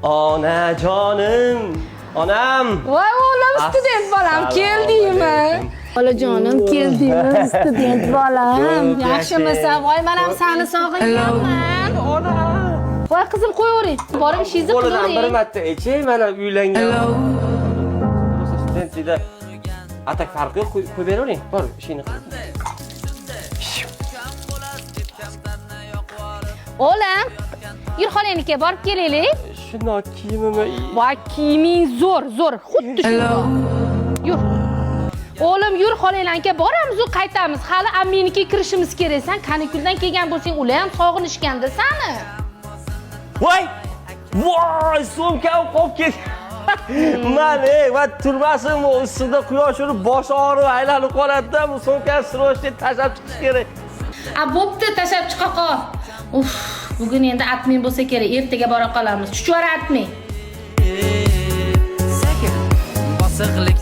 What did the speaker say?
Onajonim, onam. Voy o'g'lim, student bolam, keldingmi? Bolajonim, keldingmi, student bolam? Yaxshimisan? Voy, men ham seni sog'inganman. Onam. Voy qizim, qo'yavering. Borib ishingizni Qo'lidan bir qilavering. marta echay, mana uylangan. Studentida atak farqi yo'q, qo'yib beravering. Bor, ishingni qil. O'g'lim, yur xolangnikiga borib kelaylik. Shundoq kiyimimni. Voy, kiyiming zo'r, xuddi shu. Yur. O'g'lim, yur xolanglarga boramiz u qaytamiz. Hali amminikiga kirishimiz kerak. Sen kanikuldan kelgan bo'lsang, ular ham sog'inishganda seni. Voy! Voy, sumkam qolib ketdi. Mana, va turmasim ustida quyosh urib, boshi og'rib, aylanib qoladi-da, bu sumkani srochni tashlab chiqish kerak. Bo'pti, tashlab chiqa qol. Uf, bugun endi atming bo'lsa kerak, ertaga bora qolamiz. Chuchvara atming. Sekin bosiqlik